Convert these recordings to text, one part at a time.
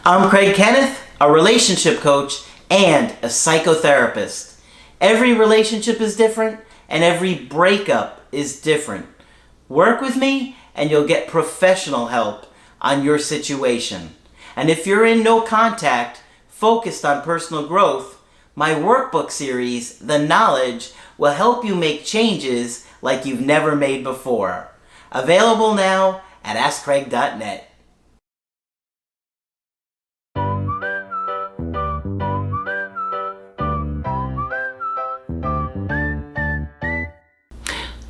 I'm Kenneth, a relationship coach and a psychotherapist. Every relationship is different and every breakup is different. Work with me and you'll get professional help on your situation. And if you're in no contact, focused on personal growth, my workbook series, The Knowledge, will help you make changes like you've never made before. Available now at AskCraig.net.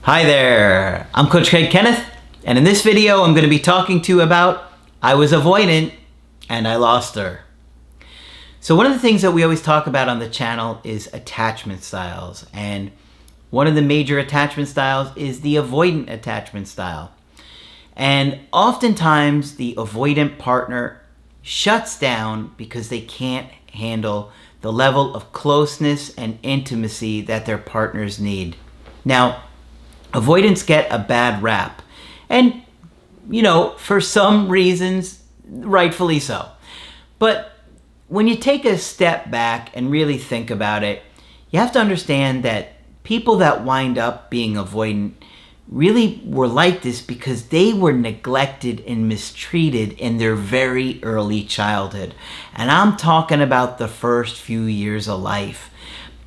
Hi there, I'm Coach Craig Kenneth, and in this video I'm going to be talking to you about I was avoidant and I lost her. So one of the things that we always talk about on the channel is attachment styles, and one of the major attachment styles is the avoidant attachment style. And oftentimes the avoidant partner shuts down because they can't handle the level of closeness and intimacy that their partners need. Now, avoidants get a bad rap, and for some reasons, rightfully so. But when you take a step back and really think about it, you have to understand that people that wind up being avoidant really were like this because they were neglected and mistreated in their very early childhood. And I'm talking about the first few years of life.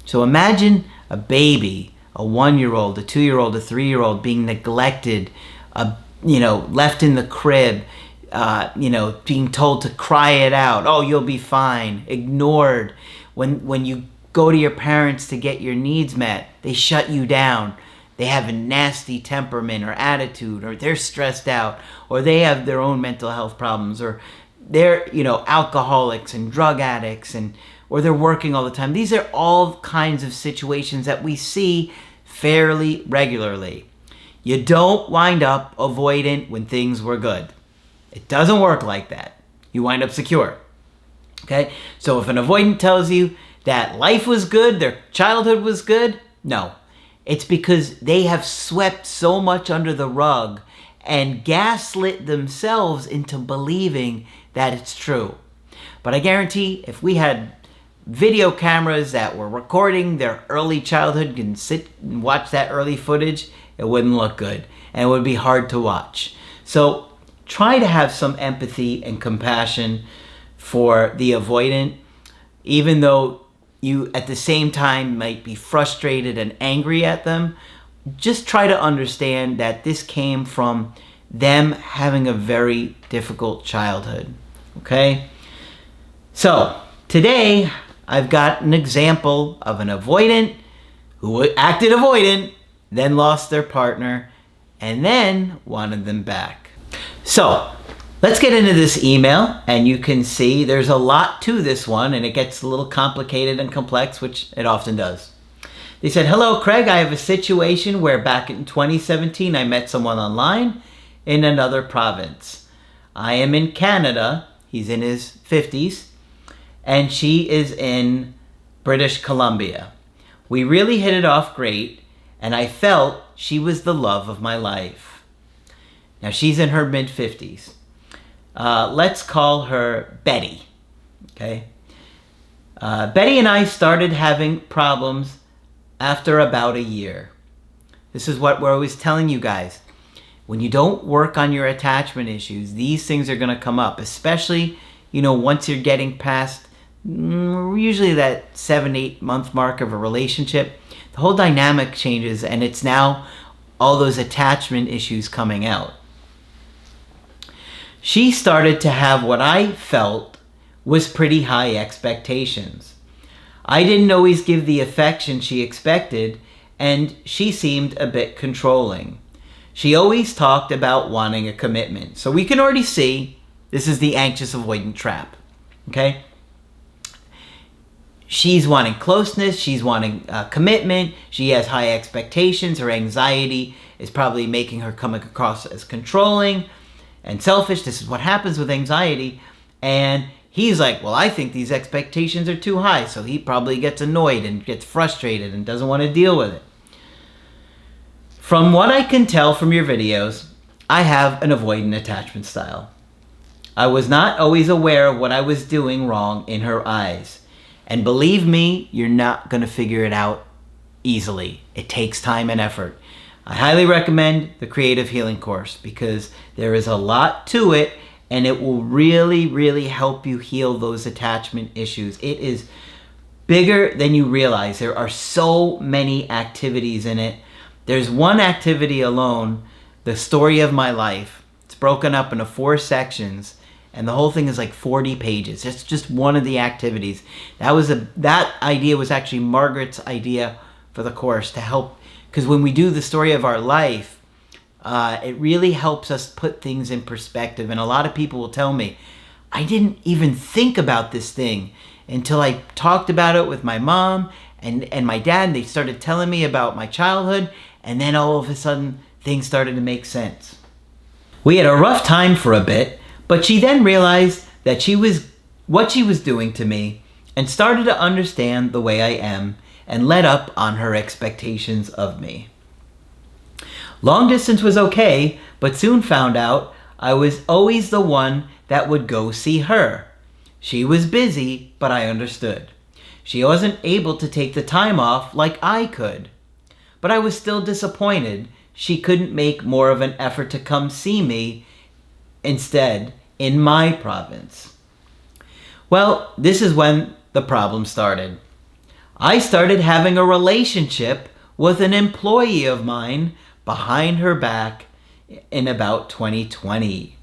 So imagine a baby, a 1-year-old, a 2-year-old, a 3-year-old being neglected, left in the crib, being told to cry it out. Oh, you'll be fine. Ignored. When you go to your parents to get your needs met, they shut you down. They have a nasty temperament or attitude, or they're stressed out, or they have their own mental health problems, or they're, alcoholics and drug addicts, or they're working all the time. These are all kinds of situations that we see fairly regularly. You don't wind up avoidant when things were good. It doesn't work like that. You wind up secure. Okay? So if an avoidant tells you that life was good, their childhood was good, no. It's because they have swept so much under the rug and gaslit themselves into believing that it's true. But I guarantee if we had video cameras that were recording their early childhood and sit and watch that early footage, it wouldn't look good and it would be hard to watch. So try to have some empathy and compassion for the avoidant, even though you at the same time might be frustrated and angry at them. Just try to understand that this came from them having a very difficult childhood. Okay? So today I've got an example of an avoidant who acted avoidant, then lost their partner, and then wanted them back. So let's get into this email, and you can see there's a lot to this one, and it gets a little complicated and complex, which it often does. They said, "Hello, Craig. I have a situation where back in 2017, I met someone online in another province. I am in Canada. He's in his 50s. And she is in British Columbia. We really hit it off great, and I felt she was the love of my life." Now, she's in her mid-50s. Let's call her Betty, okay? Betty and I started having problems after about a year. This is what we're always telling you guys. When you don't work on your attachment issues, these things are going to come up, especially, once you're getting past usually that 7-8 month mark of a relationship. The whole dynamic changes, and it's now all those attachment issues coming out. She started to have what I felt was pretty high expectations. I didn't always give the affection she expected, and she seemed a bit controlling. She always talked about wanting a commitment. So we can already see this is the anxious avoidant trap. Okay? She's wanting closeness, she's wanting commitment, she has high expectations, her anxiety is probably making her come across as controlling and selfish. This is what happens with anxiety. And he's like, well, I think these expectations are too high, so he probably gets annoyed and gets frustrated and doesn't want to deal with it. From what I can tell from your videos, I have an avoidant attachment style. I was not always aware of what I was doing wrong in her eyes. And believe me, you're not going to figure it out easily. It takes time and effort. I highly recommend the Creative Healing course because there is a lot to it, and it will really, really help you heal those attachment issues. It is bigger than you realize. There are so many activities in it. There's one activity alone, the story of my life. It's broken up into 4 sections, and the whole thing is like 40 pages. It's just one of the activities. That idea was actually Margaret's idea for the course to help, because when we do the story of our life, it really helps us put things in perspective. And a lot of people will tell me, I didn't even think about this thing until I talked about it with my mom and my dad. And they started telling me about my childhood, and then all of a sudden things started to make sense. We had a rough time for a bit, but she then realized that what she was doing to me and started to understand the way I am and let up on her expectations of me. Long distance was okay, but soon found out I was always the one that would go see her. She was busy, but I understood. She wasn't able to take the time off like I could. But I was still disappointed she couldn't make more of an effort to come see me instead in my province. Well, this is when the problem started. I started having a relationship with an employee of mine behind her back in about 2020.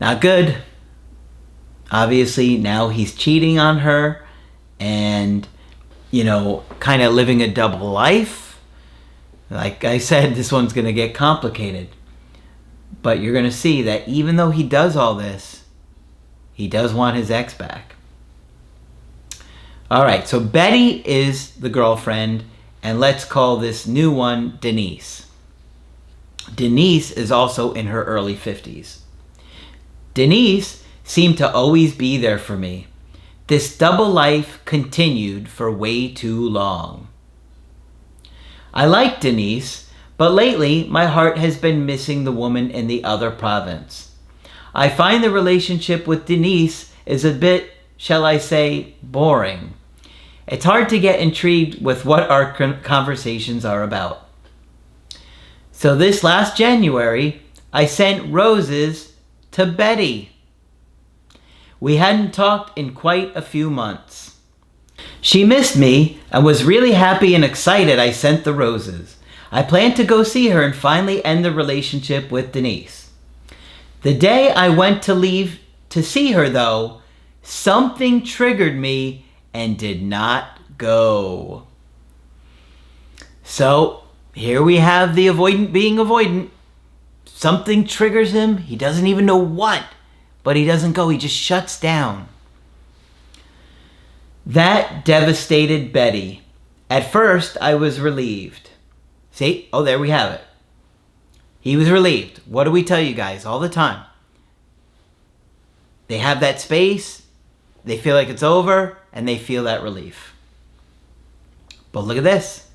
Not good. Obviously, now he's cheating on her and, kind of living a double life. Like I said, this one's going to get complicated. But you're going to see that even though he does all this, he does want his ex back. All right, so Betty is the girlfriend, and let's call this new one Denise. Denise is also in her early 50s. Denise seemed to always be there for me. This double life continued for way too long. I like Denise, but lately my heart has been missing the woman in the other province. I find the relationship with Denise is a bit, shall I say, boring. It's hard to get intrigued with what our conversations are about. So this last January, I sent roses to Betty. We hadn't talked in quite a few months. She missed me and was really happy and excited I sent the roses. I planned to go see her and finally end the relationship with Denise. The day I went to leave to see her, though, something triggered me and did not go. So here we have the avoidant being avoidant. Something triggers him. He doesn't even know what, but he doesn't go. He just shuts down. That devastated Betty. At first, I was relieved. See? Oh, there we have it. He was relieved. What do we tell you guys all the time? They have that space, they feel like it's over, and they feel that relief. But look at this.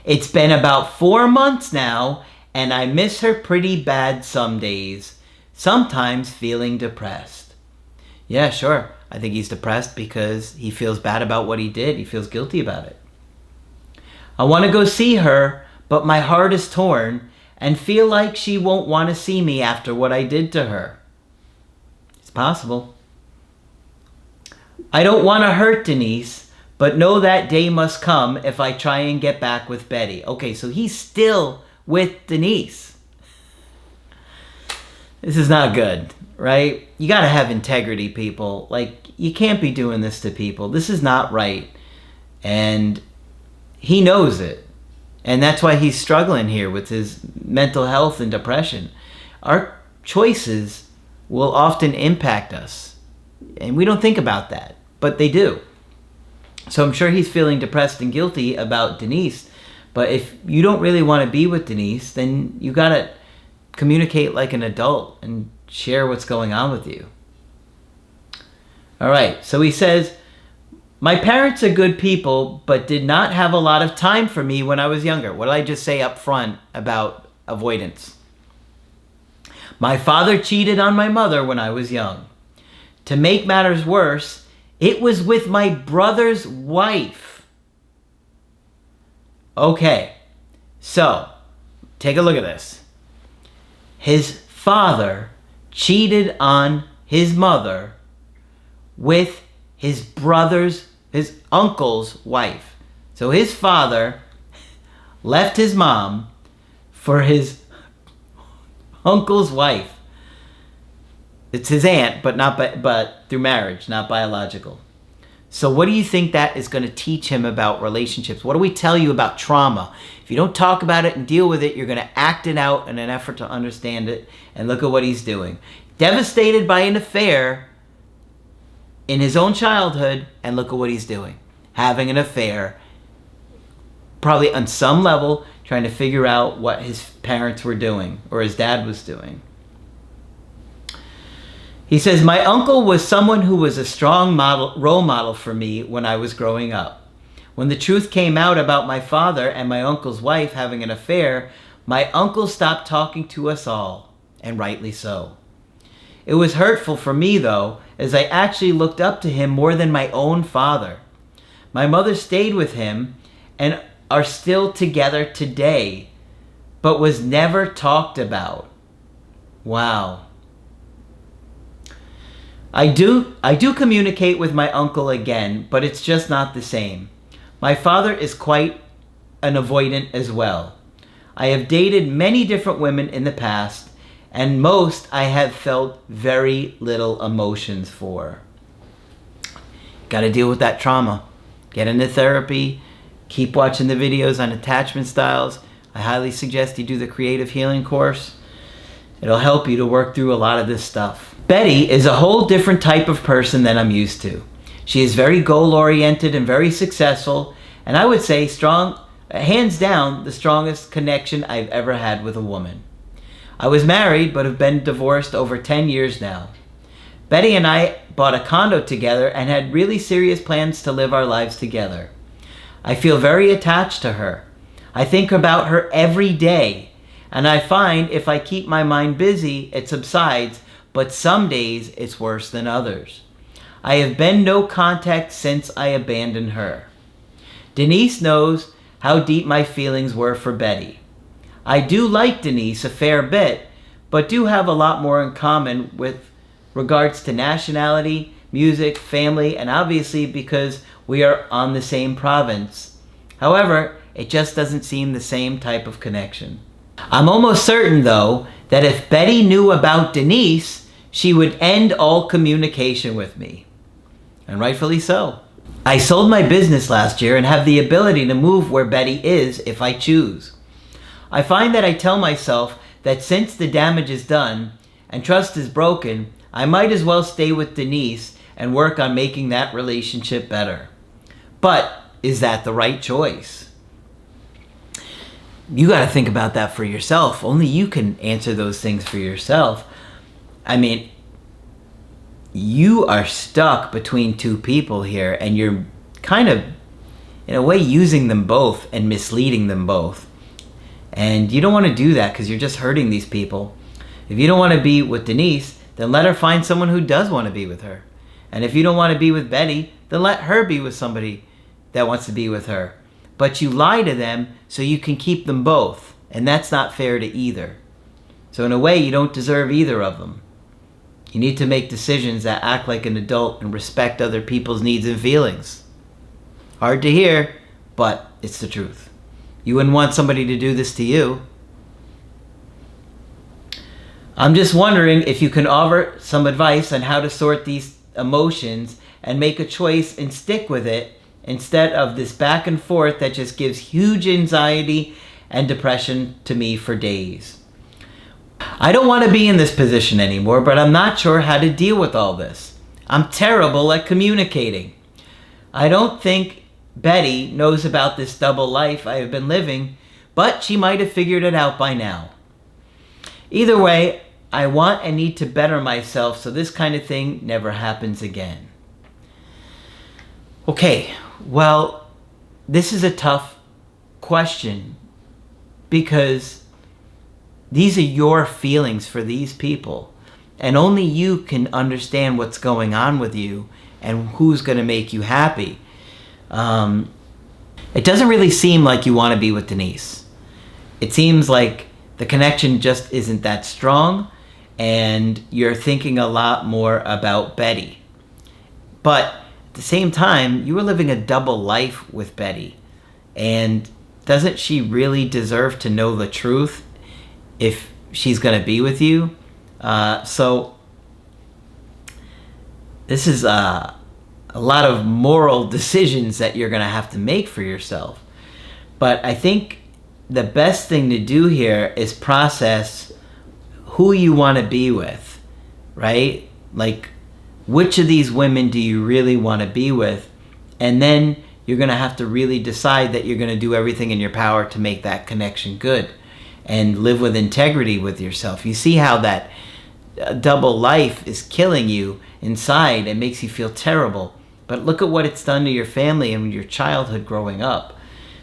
It's been about 4 months now, and I miss her pretty bad some days, sometimes feeling depressed. Yeah, sure. I think he's depressed because he feels bad about what he did. He feels guilty about it. I want to go see her, but my heart is torn and feel like she won't want to see me after what I did to her. It's possible. I don't want to hurt Denise, but know that day must come if I try and get back with Betty. Okay, so he's still with Denise. This is not good, right? You got to have integrity, people. Like, you can't be doing this to people. This is not right. And he knows it. And that's why he's struggling here with his mental health and depression. Our choices will often impact us. And we don't think about that, but they do. So I'm sure he's feeling depressed and guilty about Denise. But if you don't really want to be with Denise, then you got to communicate like an adult and share what's going on with you. All right, so he says, my parents are good people, but did not have a lot of time for me when I was younger. What did I just say up front about avoidance? My father cheated on my mother when I was young. To make matters worse, it was with my brother's wife. Okay, so take a look at this. His father cheated on his mother with his uncle's wife. So his father left his mom for his uncle's wife. It's his aunt, but through marriage, not biological. So what do you think that is going to teach him about relationships? What do we tell you about trauma? If you don't talk about it and deal with it, you're going to act it out in an effort to understand it. And look at what he's doing. Devastated by an affair in his own childhood, and look at what he's doing. Having an affair, probably on some level, trying to figure out what his parents were doing or his dad was doing. He says, my uncle was someone who was a strong role model for me when I was growing up. When the truth came out about my father and my uncle's wife having an affair, my uncle stopped talking to us all, and rightly so. It was hurtful for me, though, as I actually looked up to him more than my own father. My mother stayed with him and are still together today, but was never talked about. Wow. I do communicate with my uncle again, but it's just not the same. My father is quite an avoidant as well. I have dated many different women in the past, and most I have felt very little emotions for. Got to deal with that trauma. Get into therapy. Keep watching the videos on attachment styles. I highly suggest you do the creative healing course. It'll help you to work through a lot of this stuff. Betty is a whole different type of person than I'm used to. She is very goal-oriented and very successful, and I would say hands down, the strongest connection I've ever had with a woman. I was married, but have been divorced over 10 years now. Betty and I bought a condo together and had really serious plans to live our lives together. I feel very attached to her. I think about her every day, and I find if I keep my mind busy, it subsides, but some days it's worse than others. I have been no contact since I abandoned her. Denise knows how deep my feelings were for Betty. I do like Denise a fair bit, but do have a lot more in common with regards to nationality, music, family, and obviously because we are on the same province. However, it just doesn't seem the same type of connection. I'm almost certain, though, that if Betty knew about Denise, she would end all communication with me. And rightfully so. I sold my business last year and have the ability to move where Betty is if I choose. I find that I tell myself that since the damage is done and trust is broken, I might as well stay with Denise and work on making that relationship better. But is that the right choice? You got to think about that for yourself. Only you can answer those things for yourself. I mean, you are stuck between two people here, and you're kind of, in a way, using them both and misleading them both. And you don't want to do that because you're just hurting these people. If you don't want to be with Denise, then let her find someone who does want to be with her. And if you don't want to be with Betty, then let her be with somebody that wants to be with her. But you lie to them so you can keep them both. And that's not fair to either. So in a way, you don't deserve either of them. You need to make decisions that act like an adult and respect other people's needs and feelings. Hard to hear, but it's the truth. You wouldn't want somebody to do this to you. I'm just wondering if you can offer some advice on how to sort these emotions and make a choice and stick with it instead of this back and forth that just gives huge anxiety and depression to me for days. I don't want to be in this position anymore, but I'm not sure how to deal with all this. I'm terrible at communicating. I don't think Betty knows about this double life I have been living, but she might have figured it out by now. Either way, I want and need to better myself so this kind of thing never happens again. Okay, well, this is a tough question because these are your feelings for these people. And only you can understand what's going on with you and who's going to make you happy. It doesn't really seem like you want to be with Denise. It seems like the connection just isn't that strong, and you're thinking a lot more about Betty. But at the same time, you were living a double life with Betty. And doesn't she really deserve to know the truth if she's going to be with you? So this is a lot of moral decisions that you're going to have to make for yourself. But I think the best thing to do here is process who you want to be with, right? Like, which of these women do you really want to be with? And then you're going to have to really decide that you're going to do everything in your power to make that connection good and live with integrity with yourself. You see how that double life is killing you inside and makes you feel terrible. But look at what it's done to your family and your childhood growing up.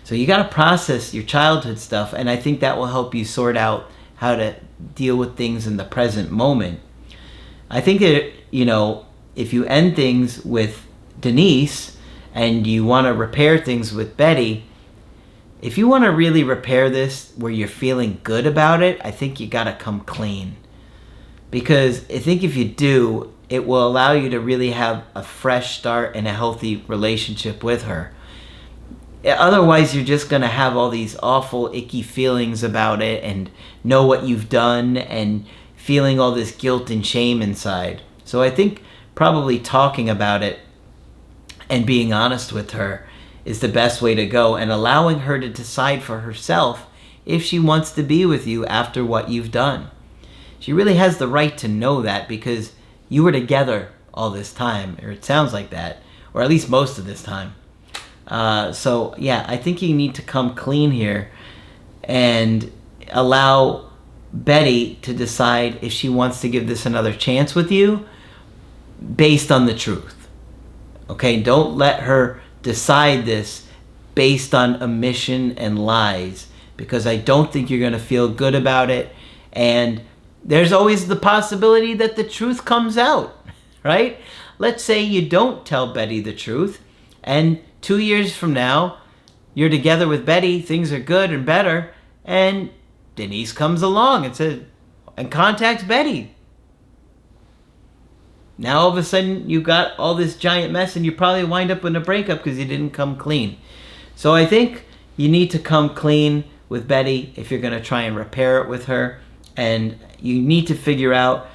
So you got to process your childhood stuff, and I think that will help you sort out how to deal with things in the present moment. I think that, if you end things with Denise and you want to repair things with Betty, if you want to really repair this where you're feeling good about it, I think you got to come clean. Because I think if you do, it will allow you to really have a fresh start and a healthy relationship with her. Otherwise, you're just going to have all these awful, icky feelings about it and know what you've done and feeling all this guilt and shame inside. So I think probably talking about it and being honest with her is the best way to go, and allowing her to decide for herself if she wants to be with you after what you've done. She really has the right to know that because you were together all this time, or it sounds like that, or at least most of this time. So yeah, I think you need to come clean here and allow Betty to decide if she wants to give this another chance with you based on the truth. Okay, don't let her decide this based on omission and lies, because I don't think you're going to feel good about it. And there's always the possibility that the truth comes out, right? Let's say you don't tell Betty the truth, and 2 years from now, you're together with Betty, things are good and better, and Denise comes along and contacts Betty. Now all of a sudden you've got all this giant mess, and you probably wind up in a breakup because you didn't come clean. So I think you need to come clean with Betty if you're going to try and repair it with her, and you need to figure out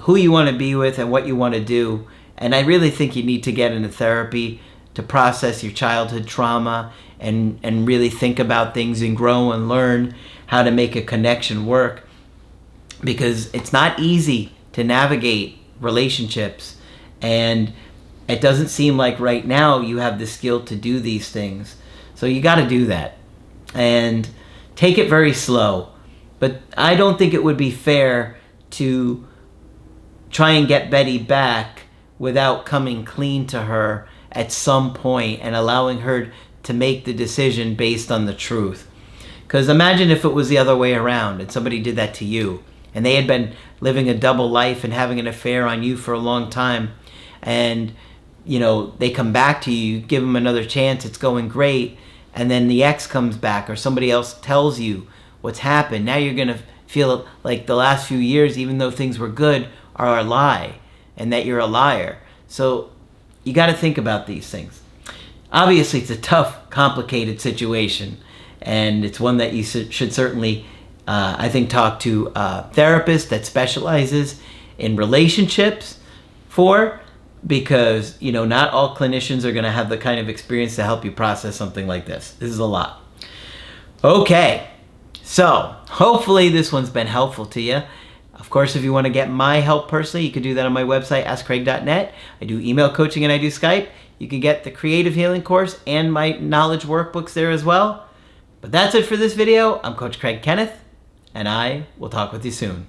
who you want to be with and what you want to do. And I really think you need to get into therapy to process your childhood trauma and really think about things and grow and learn how to make a connection work, because it's not easy to navigate relationships, and it doesn't seem like right now you have the skill to do these things. So you got to do that and take it very slow. But I don't think it would be fair to try and get Betty back without coming clean to her at some point and allowing her to make the decision based on the truth. Because imagine if it was the other way around and somebody did that to you, and they had been living a double life and having an affair on you for a long time, and they come back to you, you give them another chance, it's going great, and then the ex comes back or somebody else tells you what's happened. Now you're going to feel like the last few years, even though things were good, are a lie, and that you're a liar. So you got to think about these things. Obviously, it's a tough, complicated situation, and it's one that you should certainly, I think, talk to a therapist that specializes in relationships for, because, not all clinicians are going to have the kind of experience to help you process something like this. This is a lot. Okay, so hopefully this one's been helpful to you. Of course, if you want to get my help personally, you can do that on my website, askcraig.net. I do email coaching and I do Skype. You can get the Creative Healing course and my knowledge workbooks there as well. But that's it for this video. I'm Coach Craig Kenneth, and I will talk with you soon.